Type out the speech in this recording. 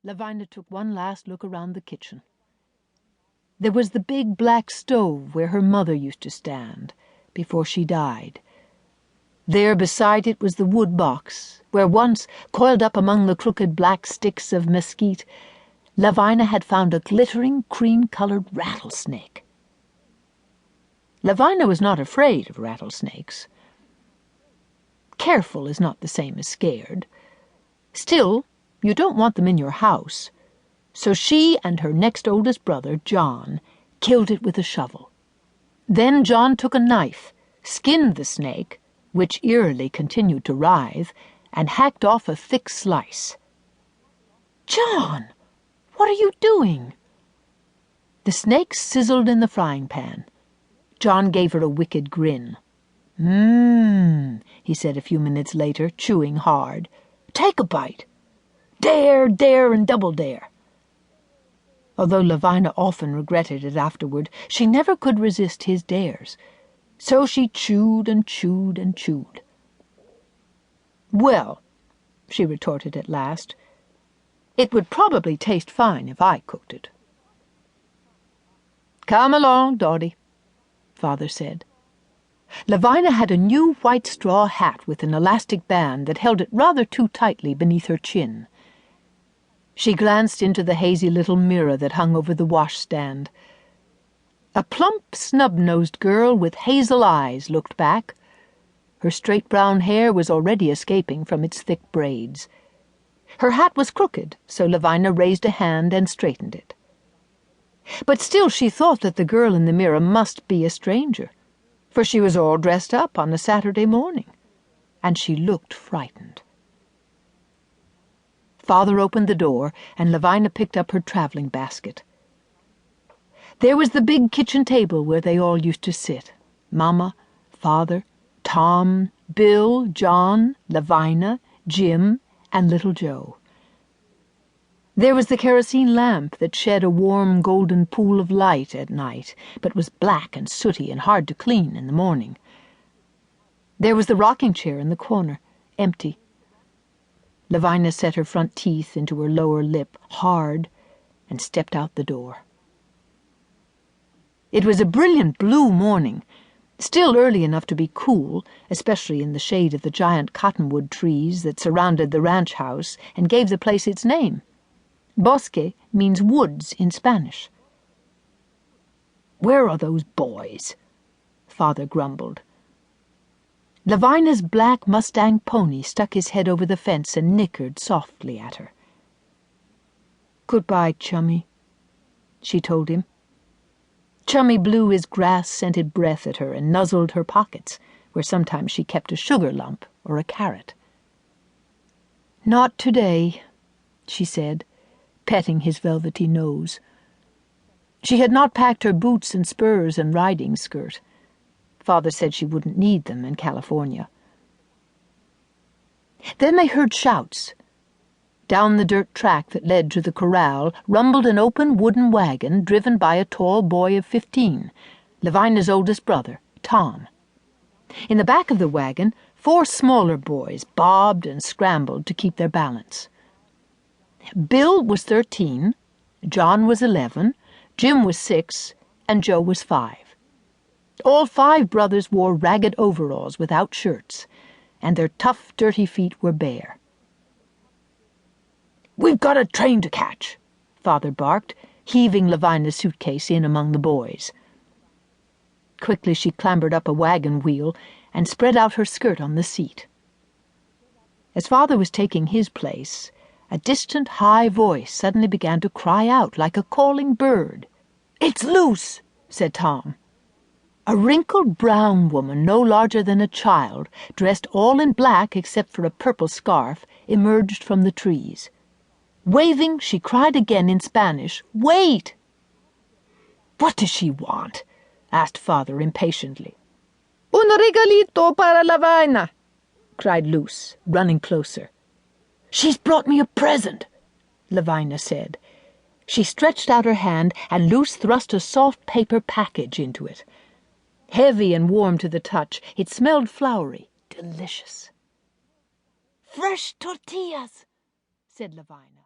Lavina took one last look around the kitchen. There was the big black stove where her mother used to stand before she died. There beside it was the wood box where once, coiled up among the crooked black sticks of mesquite, Lavina had found a glittering cream-colored rattlesnake. Lavina was not afraid of rattlesnakes. Careful is not the same as scared. Still, you don't want them in your house. So she and her next oldest brother, John, killed it with a shovel. Then John took a knife, skinned the snake, which eerily continued to writhe, and hacked off a thick slice. "John, what are you doing?" The snake sizzled in the frying pan. John gave her a wicked grin. He said a few minutes later, chewing hard. "Take a bite. Dare, dare, and double dare." Although Lavina often regretted it afterward, she never could resist his dares. So she chewed and chewed and chewed. "Well," she retorted at last, "it would probably taste fine if I cooked it." "Come along, Dotty," Father said. Lavina had a new white straw hat with an elastic band that held it rather too tightly beneath her chin. She glanced into the hazy little mirror that hung over the washstand. A plump, snub-nosed girl with hazel eyes looked back. Her straight brown hair was already escaping from its thick braids. Her hat was crooked, so Lavina raised a hand and straightened it. But still she thought that the girl in the mirror must be a stranger, for she was all dressed up on a Saturday morning, and she looked frightened. Father opened the door, and Lavina picked up her traveling basket. There was the big kitchen table where they all used to sit. Mama, Father, Tom, Bill, John, Lavina, Jim, and little Joe. There was the kerosene lamp that shed a warm golden pool of light at night, but was black and sooty and hard to clean in the morning. There was the rocking chair in the corner, empty. Lavina set her front teeth into her lower lip, hard, and stepped out the door. It was a brilliant blue morning, still early enough to be cool, especially in the shade of the giant cottonwood trees that surrounded the ranch house and gave the place its name. Bosque means woods in Spanish. "Where are those boys?" Father grumbled. Lavina's black Mustang pony stuck his head over the fence and nickered softly at her. "Goodbye, Chummy," she told him. Chummy blew his grass-scented breath at her and nuzzled her pockets, where sometimes she kept a sugar lump or a carrot. "Not today," she said, petting his velvety nose. She had not packed her boots and spurs and riding skirt. Father said she wouldn't need them in California. Then they heard shouts. Down the dirt track that led to the corral rumbled an open wooden wagon driven by a tall boy of 15, Lavina's oldest brother, Tom. In the back of the wagon, 4 smaller boys bobbed and scrambled to keep their balance. Bill was 13, John was 11, Jim was 6, and Joe was 5. All 5 brothers wore ragged overalls without shirts, and their tough, dirty feet were bare. "We've got a train to catch," Father barked, heaving Lavina's suitcase in among the boys. Quickly she clambered up a wagon wheel and spread out her skirt on the seat. As Father was taking his place, a distant, high voice suddenly began to cry out like a calling bird. "It's loose," said Tom. A wrinkled brown woman, no larger than a child, dressed all in black except for a purple scarf, emerged from the trees. Waving, she cried again in Spanish, "Wait!" "What does she want?" asked Father impatiently. "Un regalito para Lavina," cried Luz, running closer. "She's brought me a present," Lavina said. She stretched out her hand, and Luz thrust a soft paper package into it. Heavy and warm to the touch, it smelled flowery, delicious. "Fresh tortillas," said Lavina.